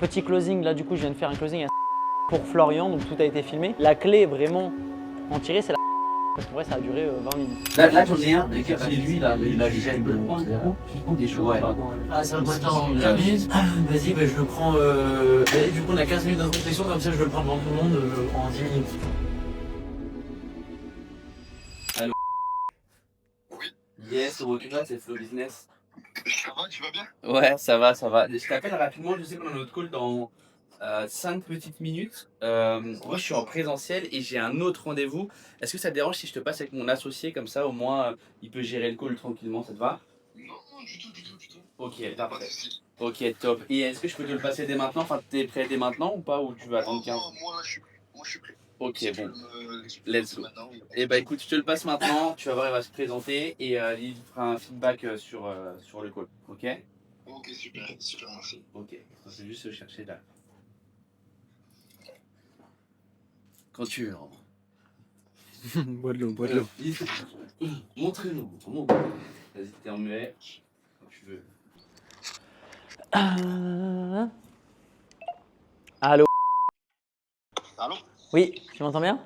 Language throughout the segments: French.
Petit closing, là du coup je viens de faire un closing pour Florian, donc tout a été filmé. La clé vraiment en tirer, c'est la parce qu'en vrai ça a duré 20 minutes. Là j'en ai un, c'est lui, là, il a déjà une bonne pointe, des choses. Ouais. Ah, ça va pas en 15 minutes. Vas-y, bah, je le prends. Du coup, on a 15 minutes d'introspection, comme ça je le prends devant tout le monde en 10 minutes. Allô? Oui. Yes, au retour, c'est Flow Business. Ça va, tu vas bien? Ouais, ça va, ça va. Je t'appelle rapidement, je sais qu'on a notre call dans 5 petites minutes. Moi, je suis en présentiel et j'ai un autre rendez-vous. Est-ce que ça te dérange si je te passe avec mon associé comme ça, au moins, il peut gérer le call tranquillement, ça te va? Non, du tout. Ok, Pas de parfait. soucis. Ok, top. Et est-ce que je peux te le passer dès maintenant? Enfin, t'es prêt dès maintenant ou pas? Ou tu vas attendre 15? Moi, là, je suis prêt. Ok, Si tu bon. veux Let's go. maintenant, Eh bah écoute, je te le passe maintenant, tu vas voir, il va se présenter et il fera un feedback sur le call. Ok? Ok, super, merci. Ok, on va juste se chercher là. Quand tu veux. Bois de l'eau, bois de l'eau. Montrez-nous. Vas-y, t'es en muet. Quand tu veux. Allô? Allô? Oui, tu m'entends bien?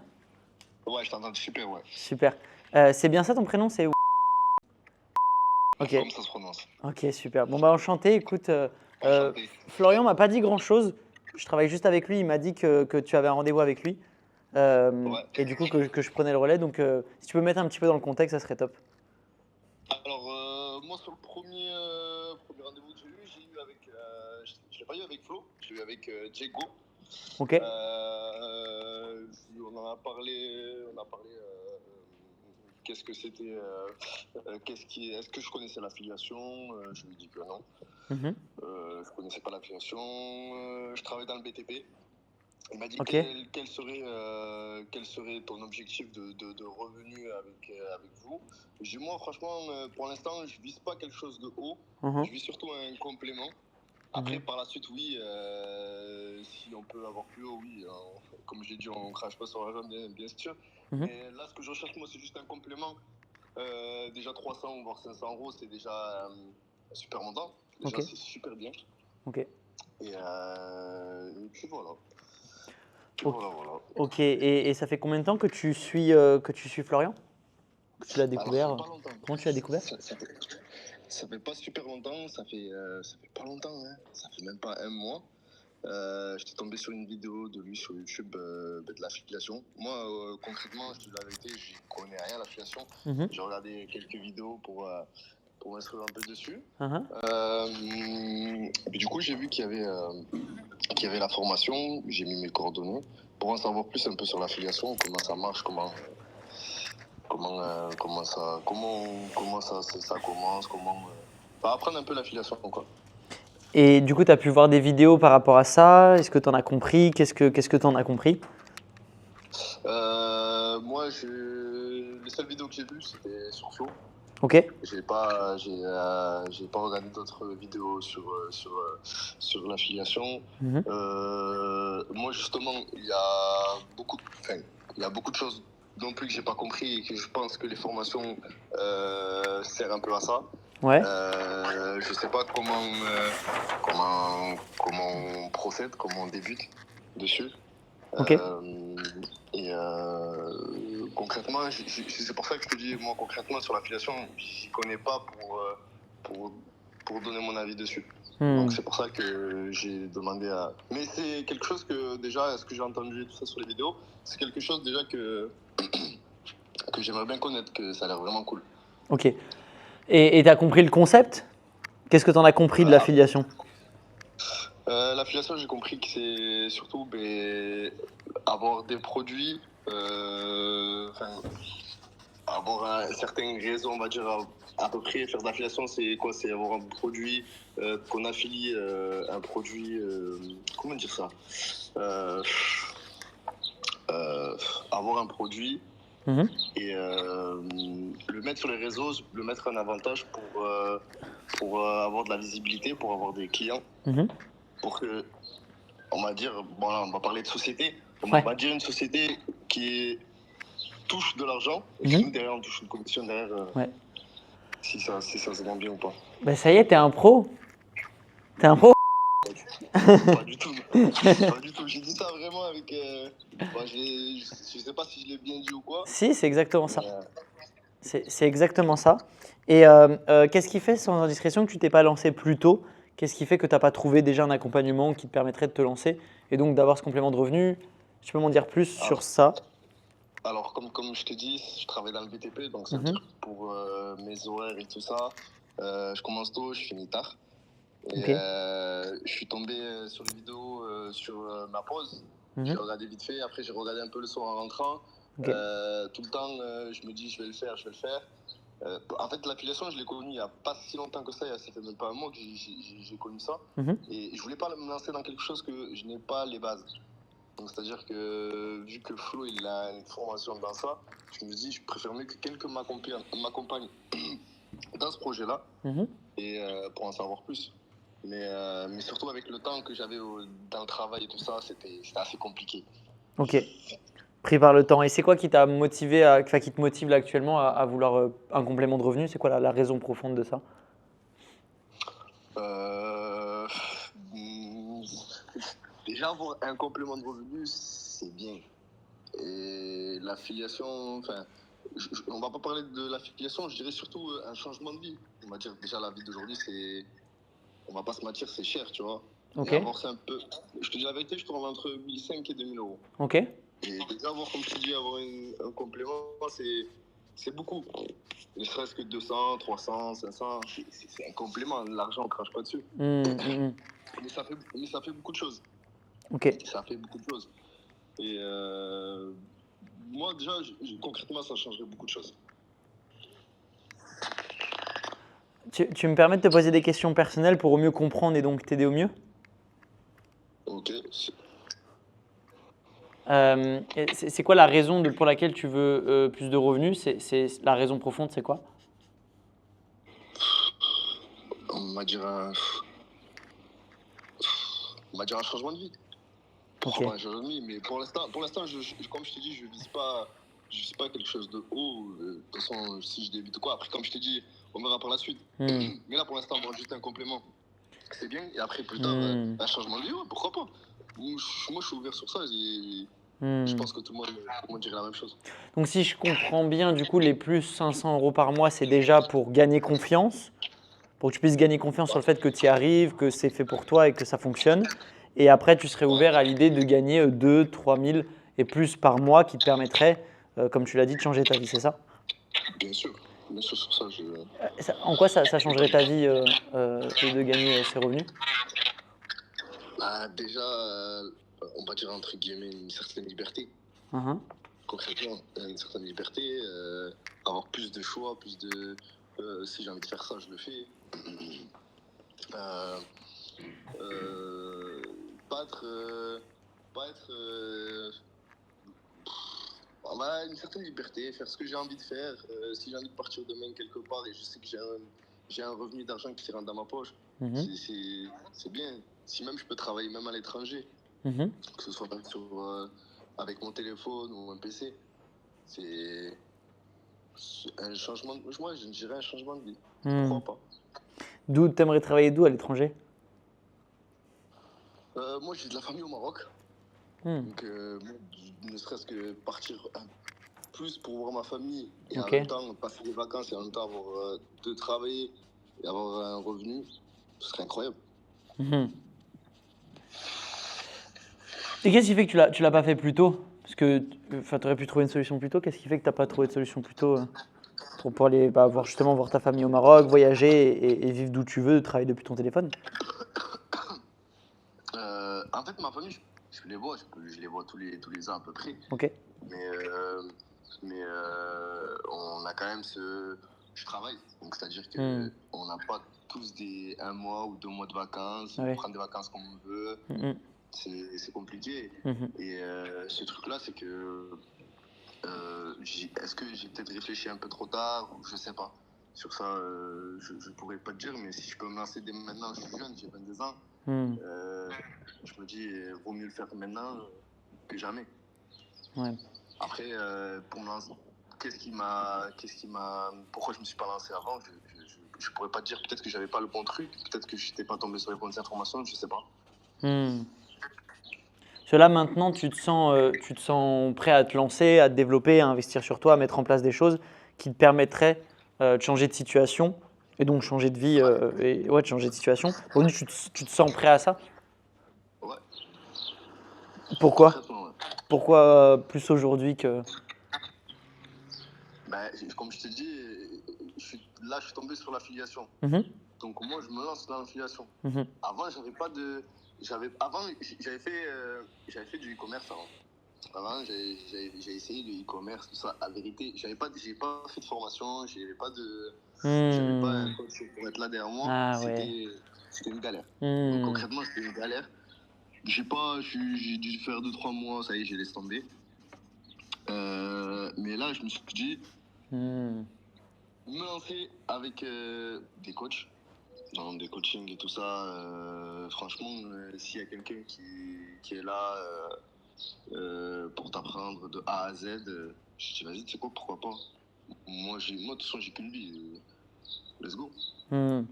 Ouais, je t'entends super, ouais. Super. C'est bien ça ton prénom, c'est où? Ok. Comme ça se prononce. Ok, super. Bon bah enchanté, écoute, Enchanté. Florian m'a pas dit grand chose. Je travaille juste avec lui, il m'a dit que tu avais un rendez-vous avec lui. Ouais. Et du coup que je prenais le relais, donc si tu peux mettre un petit peu dans le contexte, ça serait top. Alors, moi, sur le premier rendez-vous que j'ai eu avec. Je l'ai pas eu avec Flo, je l'ai eu avec Diego. Ok. On en a parlé. Qu'est-ce que c'était est-ce que je connaissais l'affiliation? Je lui ai dit que non. Mhm. Je connaissais pas l'affiliation. Je travaille dans le BTP. Il m'a dit Ok. quel serait ton objectif de revenu avec vous. J'ai dit, moi, franchement, pour l'instant, je vise pas quelque chose de haut. Mhm. Je vise surtout un complément. Après, par la suite, oui, si on peut avoir plus haut, oui. Comme j'ai dit, on crache pas sur l'argent, bien sûr. Mhm. Mais là, ce que je recherche, moi, c'est juste un complément. Déjà 300 voire 500 euros, c'est déjà un super montant. Déjà, Ok. c'est super bien. Ok. Et puis voilà. Ok. Voilà. Ok. Et ça fait combien de temps que tu suis Florian? Que tu l'as Alors, ça découvert? fait pas longtemps. Comment tu l'as découvert? Ça fait pas super longtemps, ça fait pas longtemps, hein. Ça fait même pas un mois. J'étais tombé sur une vidéo de lui sur YouTube de l'affiliation. Moi, concrètement, je te dis la vérité, je connais rien à l'affiliation. Mhm. J'ai regardé quelques vidéos pour m'instruire un peu dessus. Mhm. Et puis, du coup, j'ai vu qu'il y avait la formation. J'ai mis mes coordonnées pour en savoir plus un peu sur l'affiliation, comment ça marche, comment ça commence, apprendre un peu l'affiliation, quoi. Et du coup, tu as pu voir des vidéos par rapport à ça? Est-ce que tu en as compris? Qu'est-ce que tu en as compris? Moi, les seules vidéos que j'ai vues, c'était sur Flow. Ok. J'ai pas regardé d'autres vidéos sur l'affiliation. Mhm. Moi, justement, il y a beaucoup de choses non plus que j'ai pas compris et que je pense que les formations servent un peu à ça. Ouais. Je sais pas comment on procède, comment on débute dessus. Ok. Concrètement, c'est pour ça que je te dis, moi concrètement sur l'affiliation, j'y connais pas pour donner mon avis dessus. Donc c'est pour ça que j'ai demandé à... Mais c'est quelque chose que déjà, ce que j'ai entendu tout ça sur les vidéos, c'est quelque chose déjà que j'aimerais bien connaître, que ça a l'air vraiment cool. Ok. Et tu as compris le concept? Qu'est-ce que tu en as compris de l'affiliation? L'affiliation, j'ai compris que c'est surtout avoir des produits, avoir un certain réseau, on va dire, à peu près. Faire de l'affiliation, c'est quoi? C'est avoir un produit qu'on affilie, un produit, comment dire ça? Avoir un produit Mhm. et le mettre sur les réseaux, le mettre en avantage pour avoir de la visibilité, pour avoir des clients, Mhm. pour que, on va dire, bon là, on va parler de société, Ouais. on va dire une société qui touche de l'argent, et Mhm. nous derrière on touche une commission derrière, Ouais. si ça se vend bien ou pas. Bah ça y est, t'es un pro. T'es un pro. Pas du tout. Pas du tout. J'ai dit ça vraiment avec. Je sais pas si je l'ai bien dit ou quoi. Si, c'est exactement ça. mais, C'est exactement ça. Et qu'est-ce qui fait, sans indiscrétion, que tu t'es pas lancé plus tôt? Qu'est-ce qui fait que tu n'as pas trouvé déjà un accompagnement qui te permettrait de te lancer et donc d'avoir ce complément de revenu? Tu peux m'en dire plus sur ça? Alors, comme je t'ai dit, je travaille dans le BTP, donc ça veut Mhm. dire pour mes horaires et tout ça, je commence tôt, je finis tard. Et Ok. je suis tombé sur une vidéo sur ma pause. Mhm. J'ai regardé vite fait, après j'ai regardé un peu le soir en rentrant. Ok. Tout le temps, je me dis je vais le faire, je vais le faire. En fait, l'affiliation, je l'ai connue il n'y a pas si longtemps que ça, ça fait même pas un mois que j'ai connu ça. Mhm. Et je voulais pas me lancer dans quelque chose que je n'ai pas les bases. Donc c'est-à-dire que vu que Flo il a une formation dans ça, je me dis je préfère mieux que quelqu'un m'accompagne dans ce projet-là Mhm. et pour en savoir plus. Mais surtout avec le temps que j'avais dans le travail et tout ça, c'était assez compliqué. Ok. Pris par le temps. Et c'est quoi qui t'a motivé, qui te motive là actuellement à vouloir un complément de revenu? C'est quoi la raison profonde de ça? Euh, Déjà avoir un complément de revenu, c'est bien. Et l'affiliation, enfin, on va pas parler de l'affiliation, je dirais surtout un changement de vie. On va dire déjà la vie d'aujourd'hui, on va pas se mentir, c'est cher, tu vois. Ok. Et avoir ça un peu, je te dis la vérité, je tourne entre 1005 et 2000 euros. Ok. Et déjà avoir, comme tu dis, avoir un complément, c'est beaucoup. Ne serait-ce que 200, 300, 500, c'est un complément. L'argent, on crache pas dessus. Mhm. Mais ça fait beaucoup de choses. Ok. Ça fait beaucoup de choses. Et moi, déjà, concrètement, ça changerait beaucoup de choses. Tu me permets de te poser des questions personnelles pour au mieux comprendre et donc t'aider au mieux? Ok. Et c'est quoi la raison pour laquelle tu veux plus de revenus? La raison profonde, c'est quoi? On va dire un changement de vie. Ok. Pourquoi pas un changement de vie? Mais pour l'instant, comme je te dis, je vise pas quelque chose de haut. De toute façon, si je débute quoi, après, comme je te dis, on verra par la suite. Hmm. Mais là, pour l'instant, bon, juste un complément. C'est bien. Et après, plus tard, un changement de vie, ouais, pourquoi pas? Moi, je suis ouvert sur ça. Et je pense que tout le monde dirait la même chose. Donc si je comprends bien, du coup, les plus 500 euros par mois, c'est déjà pour gagner confiance, pour que tu puisses gagner confiance sur le fait que tu y arrives, que c'est fait pour toi et que ça fonctionne. Et après, tu serais ouvert à l'idée de gagner 2, 3 000 et plus par mois qui te permettrait, comme tu l'as dit, de changer ta vie, c'est ça? Bien sûr sur ça, En quoi ça changerait ta vie de gagner ces revenus? déjà, on va dire entre guillemets une certaine liberté. Mhm. Concrètement, une certaine liberté, avoir plus de choix, plus de. Si j'ai envie de faire ça, je le fais. Euh, pas être. Une certaine liberté, faire ce que j'ai envie de faire. Si j'ai envie de partir demain quelque part et je sais que j'ai un revenu d'argent qui rentre dans ma poche, Mhm. c'est bien. Si même je peux travailler même à l'étranger, Mhm. que ce soit même avec mon téléphone ou un PC, c'est un changement. Moi, je dirais un changement de vie. Pourquoi pas? D'où t'aimerais travailler d'où à l'étranger? Moi, j'ai de la famille au Maroc. Hmm. Donc, ne serait-ce que partir plus pour voir ma famille et Ok. en même temps passer des vacances et en même temps avoir de travailler et avoir un revenu, ce serait incroyable. Mhm. Et qu'est-ce qui fait que tu l'as pas fait plus tôt? Parce que tu aurais pu trouver une solution plus tôt. Qu'est-ce qui fait que tu n'as pas trouvé de solution plus tôt pour aller voir ta famille au Maroc, voyager et vivre d'où tu veux, travailler depuis ton téléphone? En fait, ma famille, je les vois, je les vois tous les ans à peu près. Ok. Mais on a quand même je travaille, donc c'est-à-dire que on n'a pas tous un mois ou 2 mois de vacances, Ouais. prendre des vacances comme on veut, c'est compliqué. Et ce truc-là, c'est que est-ce que j'ai peut-être réfléchi un peu trop tard ou je sais pas. Sur ça, je pourrais pas te dire, mais si je peux me lancer dès maintenant, je suis jeune, j'ai 22 ans. Je me dis, vaut mieux le faire maintenant que jamais. Ouais. Après, pour me lancer, pourquoi je me suis pas lancé avant, je pourrais pas te dire. Peut-être que j'avais pas le bon truc, peut-être que j'étais pas tombé sur les bonnes informations, je sais pas. Hmm. Cela maintenant, tu te sens prêt à te lancer, à te développer, à investir sur toi, à mettre en place des choses qui te permettraient de changer de situation et donc changer de vie et ouais, de changer de situation. Aujourd'hui, tu te sens prêt à ça? Ouais, Pourquoi? concrètement, ouais. Pourquoi plus aujourd'hui que… Ben, comme je t'ai dit, là, je suis tombé sur l'affiliation. Mhm, Donc, moi, je me lance dans l'affiliation. mhm. Avant, j'avais pas de. Avant, j'avais fait du e-commerce avant. Avant, j'ai essayé le e-commerce, tout ça. La vérité, j'ai pas fait de formation, j'avais pas un Hmm. coach pour être là derrière moi. Ah ouais. C'était une galère. Donc, Hmm. concrètement, c'était une galère. J'ai dû faire 2-3 mois, ça y est, j'ai laissé tomber. Mais là, je me suis dit, Hmm. me lancer avec des coachs, dans des coachings et tout ça. Franchement, s'il y a quelqu'un qui est là pour t'apprendre de A à Z, je dis vas-y, tu sais quoi, pourquoi pas. Moi, de toute façon, j'ai qu'une vie. Let's go. Hmm.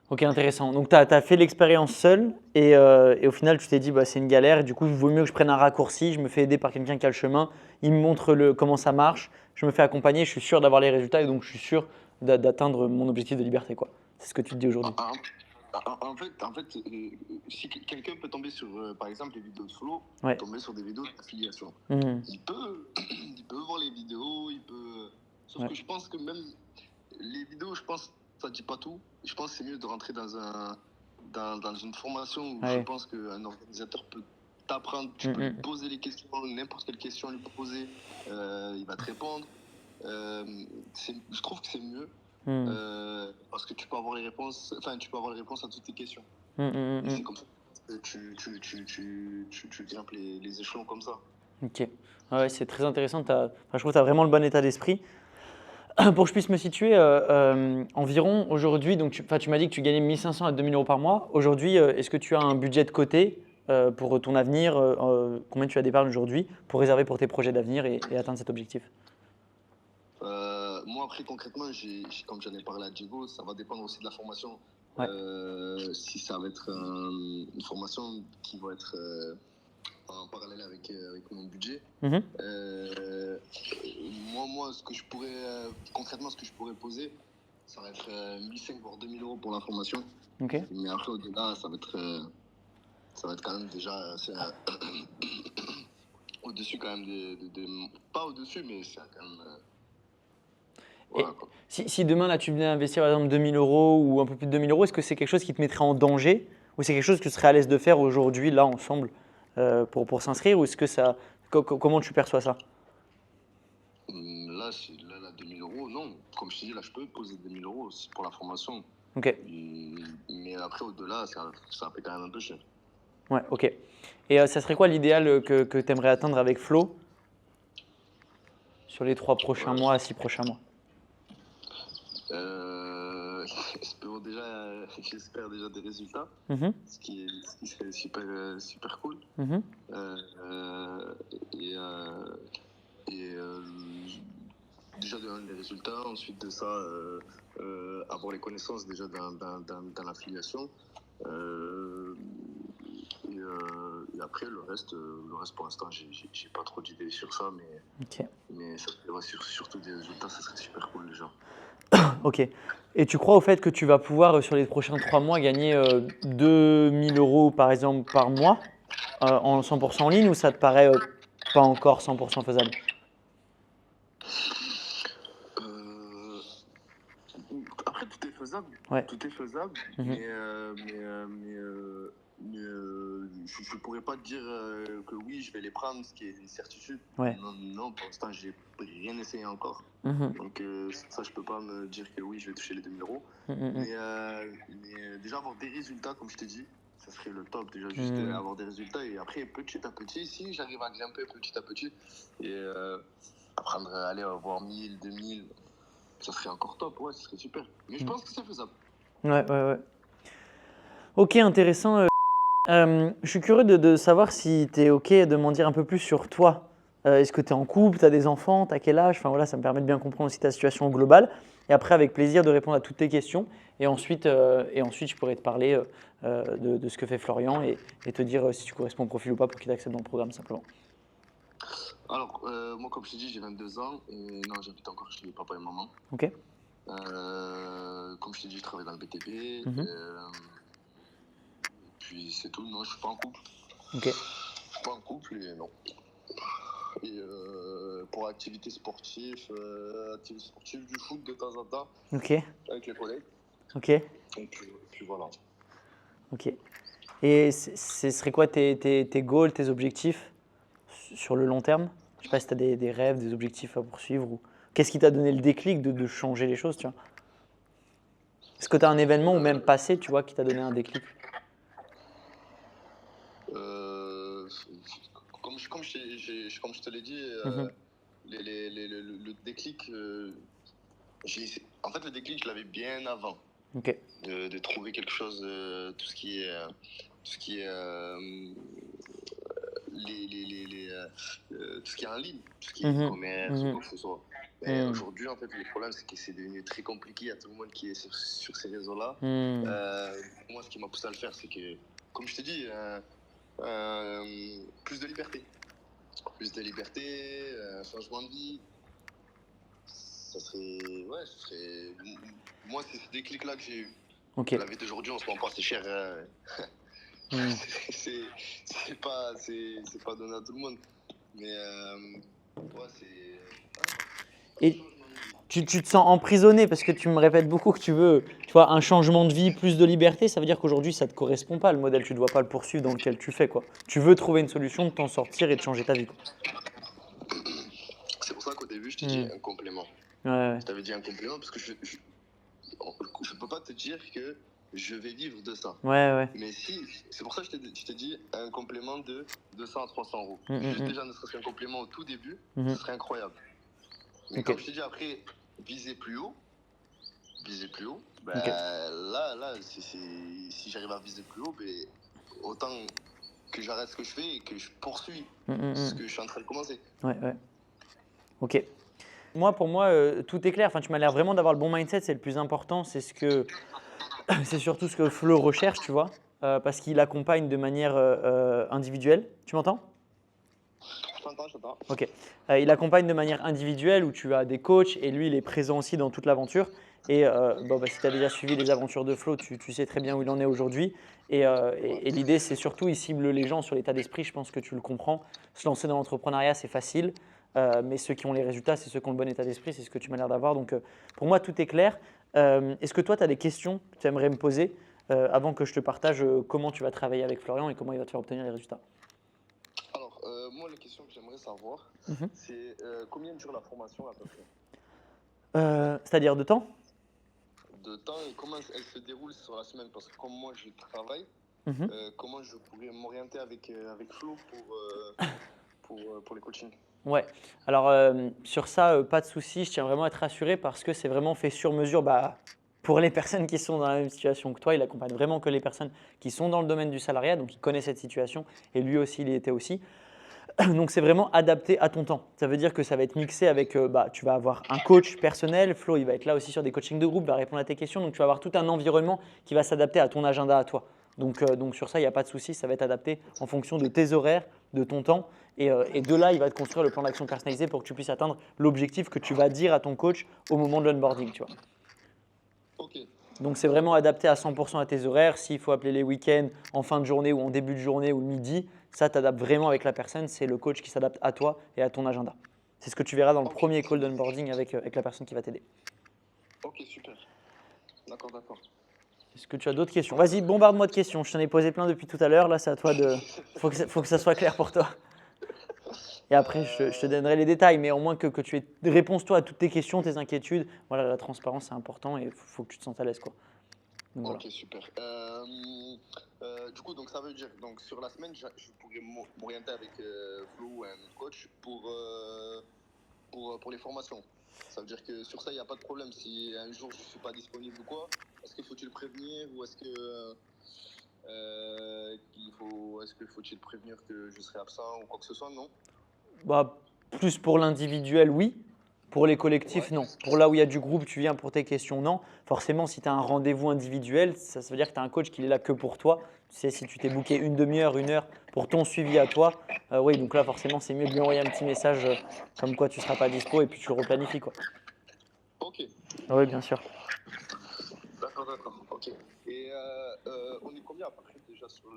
Ok, intéressant. Donc, tu as fait l'expérience seul et au final, tu t'es dit, bah, c'est une galère. Et du coup, il vaut mieux que je prenne un raccourci. Je me fais aider par quelqu'un qui a le chemin. Il me montre comment ça marche. Je me fais accompagner. Je suis sûr d'avoir les résultats et donc je suis sûr d'atteindre mon objectif de liberté, quoi. C'est ce que tu te dis aujourd'hui. En fait, si quelqu'un peut tomber sur, par exemple, les vidéos de Flo, Ouais. tomber sur des vidéos d'affiliation. Mhm. Il peut voir les vidéos, Sauf Ouais. que je pense que même les vidéos, je pense, ça dit pas tout. Je pense que c'est mieux de rentrer dans une formation où Ouais. je pense qu'un organisateur peut t'apprendre, tu peux lui poser les questions, n'importe quelle question lui poser, il va te répondre. Je trouve que c'est mieux. Parce que tu peux avoir les réponses à toutes tes questions. Et c'est comme ça que tu grimpes les échelons comme ça. Ok. Ouais, c'est très intéressant. Enfin, je trouve que tu as vraiment le bon état d'esprit. Pour que je puisse me situer, environ aujourd'hui, donc tu m'as dit que tu gagnais 1500 à 2000 euros par mois. Aujourd'hui, est-ce que tu as un budget de côté pour ton avenir combien tu as d'épargne aujourd'hui pour réserver pour tes projets d'avenir et atteindre cet objectif? Moi, après, concrètement, comme j'en ai parlé à Diego, ça va dépendre aussi de la formation. Ouais. Si ça va être une formation qui va être en parallèle avec mon budget. Mhm. Moi, concrètement, ce que je pourrais poser, ça va être 1500 voire 2000 euros pour la formation. Ok. Mais après, au-delà, ça va être quand même déjà au-dessus quand même pas au-dessus, mais c'est quand même. Voilà, quoi. Si demain, là, tu venais investir par exemple 2000 euros ou un peu plus de 2000 euros, est-ce que c'est quelque chose qui te mettrait en danger ou c'est quelque chose que tu serais à l'aise de faire aujourd'hui, là, ensemble, pour s'inscrire ou est-ce que ça… Comment tu perçois ça? Là, 2000 euros, non. Comme je te dis, là, je peux poser 2000 euros pour la formation. Ok. Mais après, au-delà, ça fait quand même un peu cher. Ouais, ok. Et ça serait quoi l'idéal que tu aimerais atteindre avec Flo sur les 3 prochains mois à 6 prochains mois? J'espère déjà des résultats, Mhm, ce qui serait super cool. mhm. Déjà des résultats, ensuite de ça, avoir les connaissances déjà dans l'affiliation. Et après, le reste pour l'instant, j'ai pas trop d'idées sur ça, Ok. mais ça serait surtout des résultats, ça serait super cool déjà. Ok. Et tu crois au fait que tu vas pouvoir, sur les prochains 3 mois, gagner 2000 euros par exemple par mois en 100% en ligne ou ça te paraît pas encore 100% faisable? Après, tout est faisable. Ouais. Tout est faisable, Mhm. mais je pourrais pas te dire que oui, je vais les prendre, ce qui est une certitude. Ouais. Non, pour l'instant, j'ai rien essayé encore. Mhm, Donc ça, je peux pas me dire que oui, je vais toucher les 2000 euros. mhm, mhm. Mais déjà avoir des résultats, comme je t'ai dit, ça serait le top. Déjà juste avoir des résultats et après petit à petit, si j'arrive à grimper petit à petit et apprendre à aller voir 1000, 2000, ça serait encore top. Ouais, ça serait super. Mais je pense que c'est faisable. Ouais. Ok, intéressant. Je suis curieux de savoir si tu es ok de m'en dire un peu plus sur toi. Est-ce que tu es en couple, tu as des enfants, tu as quel âge? Enfin voilà, ça me permet de bien comprendre aussi ta situation globale. Et après, avec plaisir de répondre à toutes tes questions. Et ensuite, je pourrais te parler de ce que fait Florian et te dire si tu corresponds au profil ou pas pour qu'il t'accepte dans le programme simplement. Alors, moi, comme je t'ai dit, j'ai 22 ans et non, j'habite encore chez papa et maman. Ok. Comme je t'ai dit, je travaille dans le BTP. Mhm. Puis c'est tout. Non, je suis pas en couple. Ok. Je suis pas en couple et non. Et pour activité sportive, du foot de temps en temps Ok. avec les collègues. Ok. Et puis voilà. Ok. Et ce serait quoi tes goals, tes objectifs sur le long terme? Je sais pas si tu as des rêves, des objectifs à poursuivre ou qu'est-ce qui t'a donné le déclic de changer les choses, tu vois? Est-ce que tu as un événement ou même passé, tu vois, qui t'a donné un déclic? Euh, comme je te l'ai dit, Mhm. le déclic, en fait, le déclic, je l'avais bien avant Ok. de trouver quelque chose, tout ce qui est, tout ce qui est en ligne, tout ce qui est Mhm. e-commerce ou Mhm. quoi que ce soit. Mais Mhm. aujourd'hui, en fait, le problème, c'est que c'est devenu très compliqué. Il y a tout le monde qui est sur ces réseaux-là. Mhm. Moi, ce qui m'a poussé à le faire, c'est que, comme je t'ai dit, plus de liberté. Plus de liberté, un changement de vie. Ça serait. Ouais, ce serait. Moi, c'est ce déclic-là que j'ai eu. Ok. La vie d'aujourd'hui, on se rend pas, c'est cher. Mhm. C'est pas donné à tout le monde. Mais ouais, c'est. Et tu te sens emprisonné parce que tu me répètes beaucoup que tu veux, tu vois, un changement de vie, plus de liberté. Ça veut dire qu'aujourd'hui, ça ne te correspond pas, le modèle. Tu ne dois pas le poursuivre dans lequel tu fais, quoi. Tu veux trouver une solution de t'en sortir et de changer ta vie, quoi. C'est pour ça qu'au début, je t'ai dit un complément. Ouais. Je t'avais dit un complément parce que je peux pas te dire que je vais vivre de ça. Ouais. Mais si, c'est pour ça que je t'ai dit un complément de 200 à 300 euros. Juste déjà, ne serait-ce qu'un complément au tout début, ce serait incroyable. Mais Ok. comme je t'ai dit, après, viser plus haut, ben, Ok. là si j'arrive à viser plus haut, ben, autant que j'arrête ce que je fais et que je poursuis ce que je suis en train de commencer. Ouais. Ok. Pour moi, tout est clair. Enfin, tu m'as l'air vraiment d'avoir le bon mindset, c'est le plus important. C'est surtout ce que Flo recherche, tu vois, parce qu'il accompagne de manière individuelle. Tu m'entends? J'entends. Ok. Il accompagne de manière individuelle où tu as des coachs et lui, il est présent aussi dans toute l'aventure. Et si tu as déjà suivi les aventures de Flo, tu sais très bien où il en est aujourd'hui. Et l'idée, c'est surtout, il cible les gens sur l'état d'esprit. Je pense que tu le comprends. Se lancer dans l'entrepreneuriat, c'est facile. Mais ceux qui ont les résultats, c'est ceux qui ont le bon état d'esprit. C'est ce que tu m'as l'air d'avoir. Donc, pour moi, tout est clair. Est-ce que toi, tu as des questions que tu aimerais me poser avant que je te partage comment tu vas travailler avec Florian et comment il va te faire obtenir les résultats? Alors, moi, la question que j'aimerais savoir, c'est combien dure la formation à peu près? C'est-à-dire de temps? De temps et comment elle se déroule sur la semaine? Parce que comme moi, je travaille, comment je pourrais m'orienter avec Flo pour les coachings? Ouais, alors sur ça, pas de souci, je tiens vraiment à être rassuré parce que c'est vraiment fait sur mesure pour les personnes qui sont dans la même situation que toi. Il accompagne vraiment que les personnes qui sont dans le domaine du salariat, donc il connaît cette situation et lui aussi, il y était aussi. Donc c'est vraiment adapté à ton temps. Ça veut dire que ça va être mixé avec, tu vas avoir un coach personnel, Flo, il va être là aussi sur des coachings de groupe, il va répondre à tes questions, donc tu vas avoir tout un environnement qui va s'adapter à ton agenda à toi. Donc sur ça, il n'y a pas de souci, ça va être adapté en fonction de tes horaires, de ton temps. Et de là, il va te construire le plan d'action personnalisé pour que tu puisses atteindre l'objectif que tu vas dire à ton coach au moment de l'onboarding, tu vois. Ok. Donc c'est vraiment adapté à 100% à tes horaires. S'il faut appeler les week-ends, en fin de journée ou en début de journée ou le midi, ça t'adapte vraiment avec la personne. C'est le coach qui s'adapte à toi et à ton agenda. C'est ce que tu verras dans le premier call d'onboarding avec la personne qui va t'aider. Ok, super. D'accord. Est-ce que tu as d'autres questions? Vas-y, bombarde-moi de questions. Je t'en ai posé plein depuis tout à l'heure. Là, c'est à toi de… faut que ça soit clair pour toi. Et après, je te donnerai les détails, mais au moins que tu aies réponse toi à toutes tes questions, tes inquiétudes. Voilà, la transparence, c'est important et il faut que tu te sentes à l'aise, quoi. Donc, voilà. Ok, super. Du coup, donc ça veut dire, donc sur la semaine, je pourrais m'orienter avec Flo ou un autre coach pour les formations. Ça veut dire que sur ça, il n'y a pas de problème. Si un jour je ne suis pas disponible ou quoi, est-ce qu'il faut-il prévenir ou est-ce que faut-il prévenir que je serai absent ou quoi que ce soit, non? Plus pour l'individuel, oui. Pour les collectifs, non. Pour là où il y a du groupe, tu viens pour tes questions, non. Forcément, si tu as un rendez-vous individuel, ça veut dire que tu as un coach qui est là que pour toi. Tu sais, si tu t'es booké une demi-heure, 1 heure pour ton suivi à toi, oui, donc là, forcément, c'est mieux de lui envoyer un petit message comme quoi tu ne seras pas dispo et puis tu le replanifies, quoi. Ok, Oui, bien sûr. d'accord, ok. Et on est combien à peu près déjà sur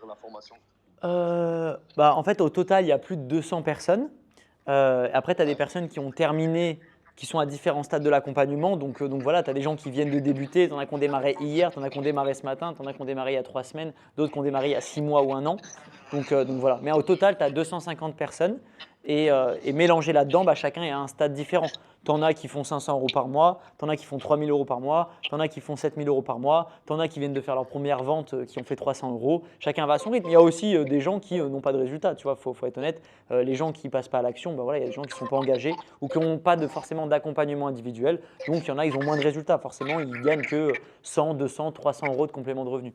la formation? En fait, au total, il y a plus de 200 personnes. Après, tu as des personnes qui ont terminé, qui sont à différents stades de l'accompagnement. Donc voilà, tu as des gens qui viennent de débuter, tu en as qui ont démarré hier, tu en as qui ont démarré ce matin, tu en as qui ont démarré il y a 3 semaines, d'autres qui ont démarré il y a 6 mois ou 1 an. Donc voilà. Mais au total, tu as 250 personnes et mélangé là-dedans, chacun est à un stade différent. Tu en as qui font 500 euros par mois, tu en as qui font 3 000 euros par mois, tu en as qui font 7 000 euros par mois, tu en as qui viennent de faire leur première vente qui ont fait 300 euros. Chacun va à son rythme. Il y a aussi des gens qui n'ont pas de résultat. Tu vois, faut être honnête. Les gens qui ne passent pas à l'action, voilà, il y a des gens qui ne sont pas engagés ou qui n'ont pas forcément d'accompagnement individuel. Donc, il y en a, ils ont moins de résultats. Forcément, ils gagnent que 100, 200, 300 euros de complément de revenu.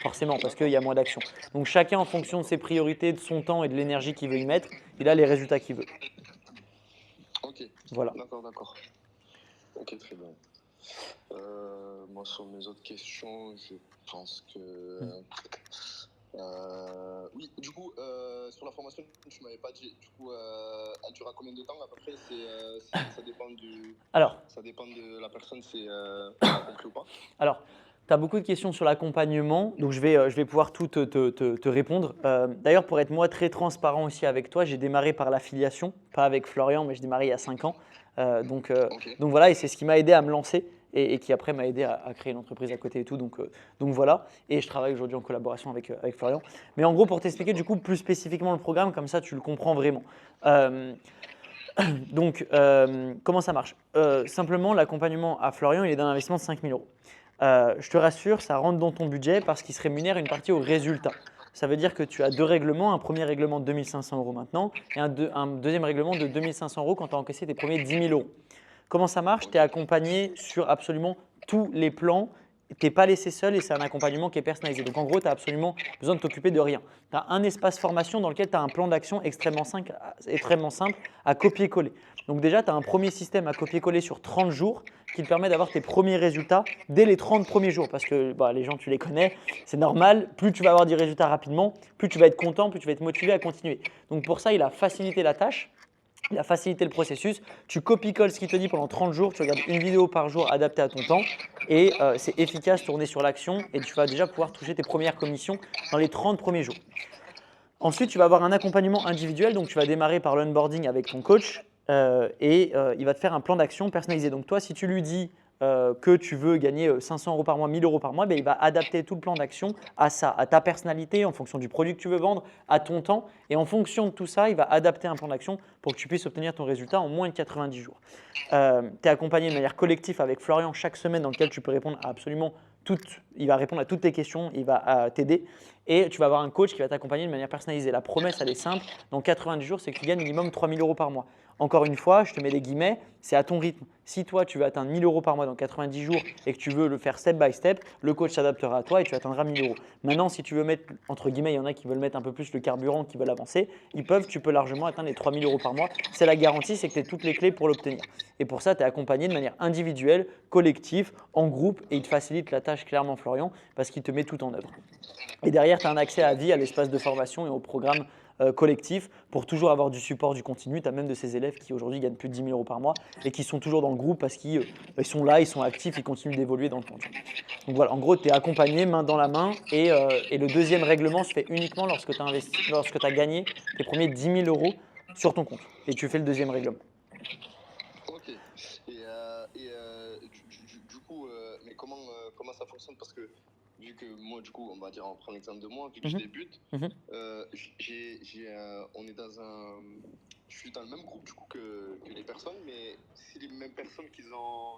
Forcément, parce qu'il y a moins d'action. Donc, chacun, en fonction de ses priorités, de son temps et de l'énergie qu'il veut y mettre, il a les résultats qu'il veut. Ok, Voilà. D'accord. Ok, très bien. Moi, sur mes autres questions, je pense que… oui, du coup, sur la formation, tu m'avais pas dit, du coup, elle durera combien de temps à peu près? Ça dépend ça dépend de la personne, c'est compris ou pas? Alors, tu as beaucoup de questions sur l'accompagnement, donc je vais pouvoir tout te répondre. D'ailleurs, pour être moi très transparent aussi avec toi, j'ai démarré par l'affiliation, pas avec Florian, mais j'ai démarré il y a 5 ans. Donc voilà, et c'est ce qui m'a aidé à me lancer et qui après m'a aidé à créer une entreprise à côté et tout. Donc voilà, et je travaille aujourd'hui en collaboration avec Florian. Mais en gros, pour t'expliquer du coup plus spécifiquement le programme, comme ça tu le comprends vraiment. Comment ça marche? Simplement, l'accompagnement à Florian, il est d'un investissement de 5 000 euros. Je te rassure, ça rentre dans ton budget parce qu'il se rémunère une partie au résultat. Ça veut dire que tu as 2 règlements, un premier règlement de 2 500 euros maintenant et un deuxième règlement de 2 500 euros quand tu as encaissé tes premiers 10 000 euros. Comment ça marche? Tu es accompagné sur absolument tous les plans. Tu n'es pas laissé seul et c'est un accompagnement qui est personnalisé. Donc en gros, tu n'as absolument besoin de t'occuper de rien. Tu as un espace formation dans lequel tu as un plan d'action extrêmement simple à copier-coller. Donc déjà, tu as un premier système à copier-coller sur 30 jours qui te permet d'avoir tes premiers résultats dès les 30 premiers jours. Parce que les gens, tu les connais, c'est normal. Plus tu vas avoir des résultats rapidement, plus tu vas être content, plus tu vas être motivé à continuer. Donc pour ça, il a facilité la tâche. Il a facilité le processus. Tu copies-colles ce qu'il te dit pendant 30 jours. Tu regardes une vidéo par jour adaptée à ton temps. Et c'est efficace, tourné sur l'action. Et tu vas déjà pouvoir toucher tes premières commissions dans les 30 premiers jours. Ensuite, tu vas avoir un accompagnement individuel. Donc, tu vas démarrer par l'onboarding avec ton coach. Il va te faire un plan d'action personnalisé. Donc, toi, si tu lui dis que tu veux gagner 500 euros par mois, 1 000 euros par mois, il va adapter tout le plan d'action à ça, à ta personnalité, en fonction du produit que tu veux vendre, à ton temps. Et en fonction de tout ça, il va adapter un plan d'action pour que tu puisses obtenir ton résultat en moins de 90 jours. Tu es accompagné de manière collective avec Florian chaque semaine dans lequel tu peux répondre à absolument il va répondre à toutes tes questions, il va t'aider et tu vas avoir un coach qui va t'accompagner de manière personnalisée. La promesse, elle est simple. Dans 90 jours, c'est que tu gagnes minimum 3 000 euros par mois. Encore une fois, je te mets des guillemets, c'est à ton rythme. Si toi, tu veux atteindre 1 000 euros par mois dans 90 jours et que tu veux le faire step by step, le coach s'adaptera à toi et tu atteindras 1 000 euros. Maintenant, si tu veux mettre, entre guillemets, il y en a qui veulent mettre un peu plus le carburant, qui veulent avancer, tu peux largement atteindre les 3 000 euros par mois. C'est la garantie, c'est que tu as toutes les clés pour l'obtenir. Et pour ça, tu es accompagné de manière individuelle, collective, en groupe et il te facilite la tâche clairement, Florian, parce qu'il te met tout en œuvre. Et derrière, tu as un accès à vie à l'espace de formation et au programme collectif pour toujours avoir du support, du continu. Tu as même de ces élèves qui aujourd'hui gagnent plus de 10 000 euros par mois et qui sont toujours dans le groupe parce qu'ils sont là, ils sont actifs, ils continuent d'évoluer dans le temps. Donc voilà, en gros, tu es accompagné main dans la main et le deuxième règlement se fait uniquement lorsque tu as gagné tes premiers 10 000 euros sur ton compte et tu fais le deuxième règlement. Ok. Du coup, mais comment ça fonctionne? Parce que vu que moi, du coup, on va dire, on prend l'exemple de moi, vu que je débute, je suis dans le même groupe du coup que les personnes, mais si les mêmes personnes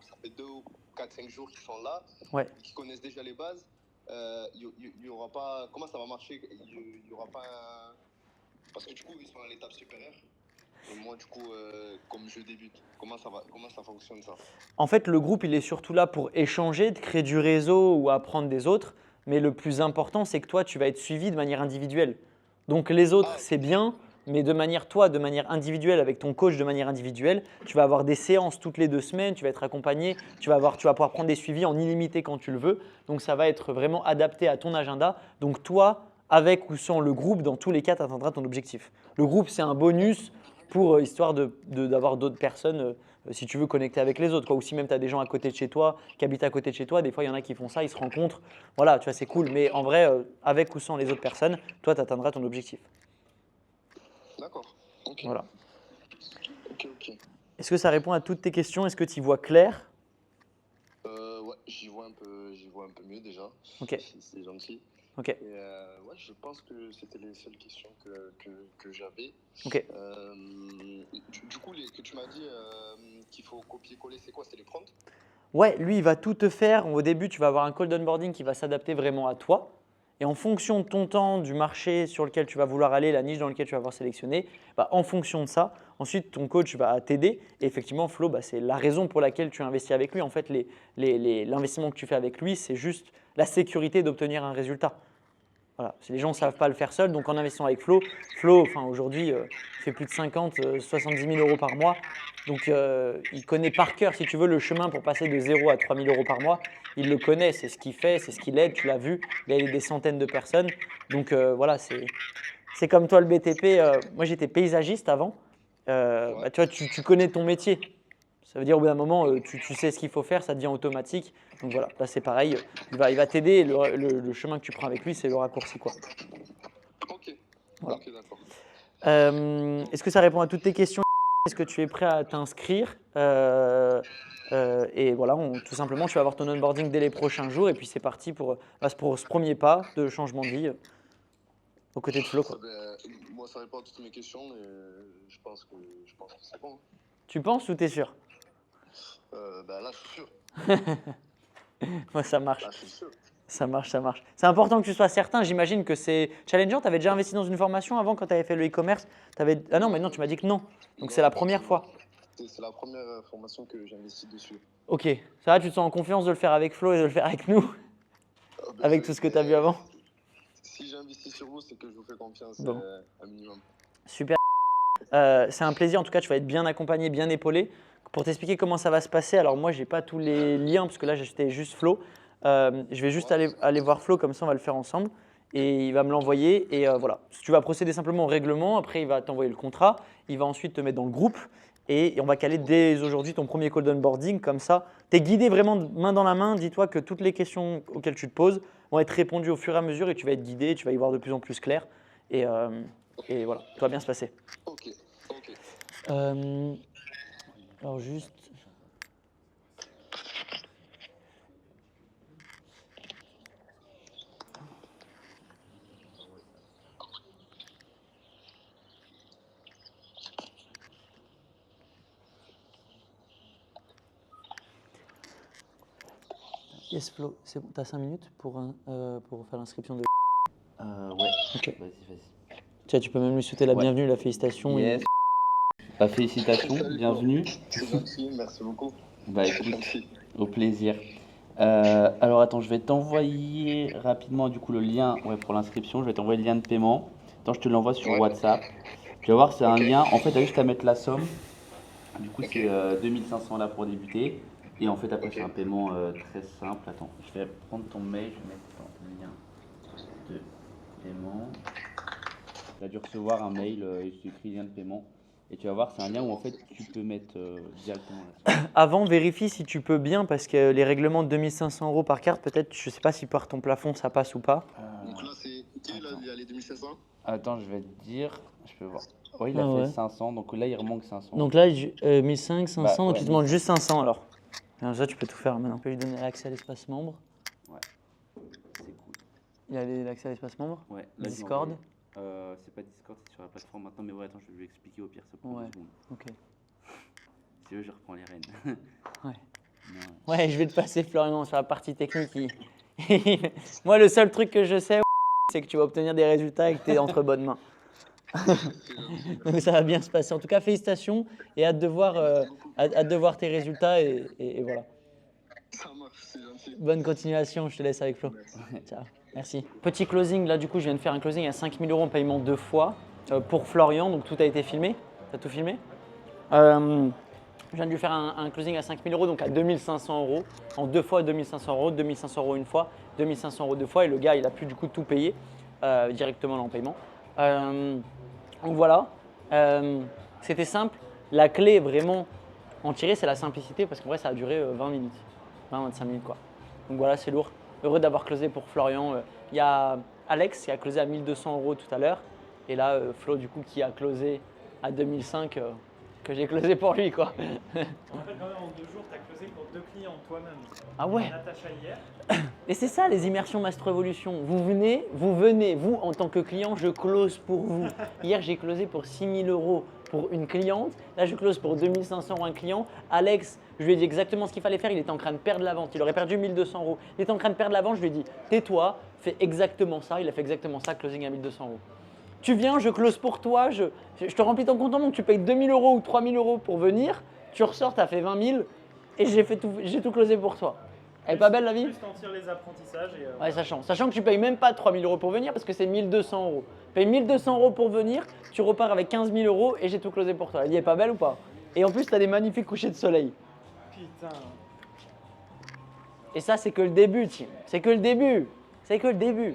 ça fait 2 ou 4, 5 jours qu'ils sont là, qui connaissent déjà les bases, il y aura pas, comment ça va marcher? Il y aura pas parce que du coup, ils sont à l'étape supérieure. Et moi, du coup, comme je débute, comment ça fonctionne ça? En fait, le groupe, il est surtout là pour échanger, de créer du réseau ou apprendre des autres. Mais le plus important, c'est que toi, tu vas être suivi de manière individuelle. Donc les autres, c'est bien, Mais de manière individuelle, avec ton coach de manière individuelle, tu vas avoir des séances toutes les 2 semaines, tu vas être accompagné, tu vas pouvoir prendre des suivis en illimité quand tu le veux. Donc ça va être vraiment adapté à ton agenda. Donc toi, avec ou sans le groupe, dans tous les cas, tu atteindras ton objectif. Le groupe, c'est un bonus pour histoire d'avoir d'autres personnes si tu veux connecter avec les autres, quoi. Ou si même tu as des gens à côté de chez toi, qui habitent à côté de chez toi, des fois il y en a qui font ça, ils se rencontrent. Voilà, tu vois, c'est cool. Mais en vrai, avec ou sans les autres personnes, toi, tu atteindras ton objectif. D'accord. Ok. Voilà. Ok. Est-ce que ça répond à toutes tes questions? Est-ce que tu y vois clair? Ouais, j'y vois un peu mieux déjà. Ok. C'est gentil. Ok. Et ouais, je pense que c'était les seules questions que j'avais. Ok. Du coup, que tu m'as dit qu'il faut copier-coller, c'est quoi? C'est les prompts? Ouais, lui, il va tout te faire. Au début, tu vas avoir un call d'onboarding qui va s'adapter vraiment à toi. Et en fonction de ton temps, du marché sur lequel tu vas vouloir aller, la niche dans laquelle tu vas avoir sélectionné, bah, en fonction de ça, ensuite ton coach va t'aider. Et effectivement, Flo, bah, c'est la raison pour laquelle tu investis avec lui. En fait, l'investissement que tu fais avec lui, c'est juste la sécurité d'obtenir un résultat. Voilà. Les gens ne savent pas le faire seuls, donc en investissant avec Flo, aujourd'hui, il fait plus de 70 000 euros par mois. Donc, il connaît par cœur, si tu veux, le chemin pour passer de 0 à 3 000 euros par mois. Il le connaît, c'est ce qu'il fait, c'est ce qu'il aide, tu l'as vu. Il a aidé des centaines de personnes. Donc, voilà, c'est comme toi le BTP. Moi, j'étais paysagiste avant. Bah, tu vois, tu connais ton métier. Ça veut dire au bout d'un moment, tu sais ce qu'il faut faire, ça devient automatique. Donc voilà, là c'est pareil, il va t'aider. Le chemin que tu prends avec lui, c'est le raccourci, quoi. Ok. Voilà. Ok, d'accord. Est-ce que ça répond à toutes tes questions? Est-ce que tu es prêt à t'inscrire? Et voilà, tout simplement, tu vas avoir ton onboarding dès les prochains jours. Et puis c'est parti pour ce premier pas de changement de vie aux côtés de Flo, quoi. Moi, ça répond à toutes mes questions, mais je pense que c'est bon. Tu penses ou t'es sûr? Là, je suis sûr. Ouais, ça marche. Là, je suis sûr. Ça marche. C'est important que tu sois certain. J'imagine que c'est challengeant. Tu avais déjà investi dans une formation avant quand tu avais fait le e-commerce? Ah non, mais non, tu m'as dit que non. Donc c'est la première fois. C'est la première formation que j'investis dessus. Ok, ça va, tu te sens en confiance de le faire avec Flo et de le faire avec nous? Avec tout ce que tu as vu avant? Si j'investis sur vous, c'est que je vous fais confiance Bon. un minimum. Super. C'est un plaisir. En tout cas, tu vas être bien accompagné, bien épaulé. Pour t'expliquer comment ça va se passer, alors moi, je n'ai pas tous les liens parce que là, j'étais juste Flo. Je vais juste aller voir Flo, comme ça, on va le faire ensemble. Et il va me l'envoyer. Et voilà, tu vas procéder simplement au règlement. Après, il va t'envoyer le contrat. Il va ensuite te mettre dans le groupe. Et on va caler dès aujourd'hui ton premier call d'onboarding. Comme ça, tu es guidé vraiment main dans la main. Dis-toi que toutes les questions auxquelles tu te poses vont être répondues au fur et à mesure. Et tu vas être guidé. Tu vas y voir de plus en plus clair. Et voilà, tout va bien se passer. Ok. Alors juste… Yes Flo, c'est bon, t'as 5 minutes pour faire l'inscription de… Ouais. Ok. Vas-y. Tiens, tu peux même lui souhaiter la Ouais. bienvenue, la félicitation. Yes. Félicitations, Salut, bienvenue. C'est gentil, merci beaucoup. Bah C'est écoute, gentil. au plaisir. Alors attends, je vais t'envoyer rapidement du coup le lien pour l'inscription. Je vais t'envoyer le lien de paiement. Attends, je te l'envoie sur Ouais. WhatsApp. Tu vas voir, c'est un Ok. lien. En fait, tu as juste à mettre la somme. Du coup, c'est 2500 là pour débuter. Et en fait, après, Ok. c'est un paiement très simple. Attends, je vais prendre ton mail. Je vais mettre ton lien de paiement. Tu as dû recevoir un mail, c'est écrit lien de paiement. Et tu vas voir, c'est un lien où en fait tu peux mettre directement la somme. Avant, vérifie si tu peux bien parce que les règlements de 2500 € par carte, peut-être, je ne sais pas si par ton plafond ça passe ou pas. Donc là, c'est il y a les 2500. Attends, je vais te dire, je peux voir. Oui, il a Ah fait ouais. 500, donc là il remanque 500. Donc là, 1500, 500, Bah, donc ouais, il te demande juste 500 alors. Comme ça, tu peux tout faire maintenant. Tu peux lui donner l'accès à l'espace membre. C'est cool. Il a l'accès à l'espace membre. Ouais, là, je l'ai Discord. envoyé. C'est pas Discord, c'est sur la plateforme maintenant, mais ouais, attends, je vais lui expliquer au pire, ça prend Ouais. 2 secondes. Ok. Si tu veux, je reprends les rênes. Ouais. Non. Ouais, je vais te passer Florian sur la partie technique. Moi, le seul truc que je sais, c'est que tu vas obtenir des résultats et que tu es entre bonnes mains. Donc ça va bien se passer. En tout cas, félicitations et hâte de voir tes résultats et voilà. Ça marche, c'est gentil. Bonne continuation, je te laisse avec Flo. Merci. Ciao, merci. Petit closing, là du coup je viens de faire un closing à 5 000 € en paiement 2 fois. pour Florian, donc tout a été filmé. Tu as tout filmé. Je viens de lui faire un closing à 5 000 euros, donc à 2 500 euros. En 2 fois 2 500 euros, 2 500 euros une fois, 2 500 euros deux fois. Et le gars, il a pu du coup tout payer directement en paiement. Donc voilà, c'était simple. La clé vraiment en tirer, c'est la simplicité parce qu'en vrai, ça a duré 20 minutes, 20-25 minutes quoi. Donc voilà, c'est lourd. Heureux d'avoir closé pour Florian. Il y a Alex qui a closé à 1 200 euros tout à l'heure. Et là, Flo du coup qui a closé à 2005 que j'ai closé pour lui quoi. En fait, quand même, en 2 jours, tu as closé pour 2 clients toi-même. Ah ouais. Natacha hier. Et c'est ça les immersions Master Evolution. Vous venez, vous en tant que client, je close pour vous. Hier, j'ai closé pour 6 000 euros pour une cliente. Là, je close pour 2 500 euros un client. Alex, je lui ai dit exactement ce qu'il fallait faire. Il était en train de perdre la vente. Il aurait perdu 1 200 euros. Il était en train de perdre la vente. Je lui ai dit, tais-toi, fais exactement ça. Il a fait exactement ça, closing à 1 200 euros. Tu viens, je close pour toi, je te remplis ton compte en banque, tu payes 2 000 euros ou 3 000 euros pour venir, tu ressors, tu as fait 20 000 et j'ai tout closé pour toi. Elle est pas belle la vie? Plus t'en tires les apprentissages. Et, Ouais, sachant que tu payes même pas 3 000 euros pour venir parce que c'est 1 200 euros. Tu payes 1 200 euros pour venir, tu repars avec 15 000 euros et j'ai tout closé pour toi. Elle est pas belle ou pas? Et en plus, tu as des magnifiques couchers de soleil. putain. Et ça, c'est que le début, Tim. C'est que le début. C'est que le début.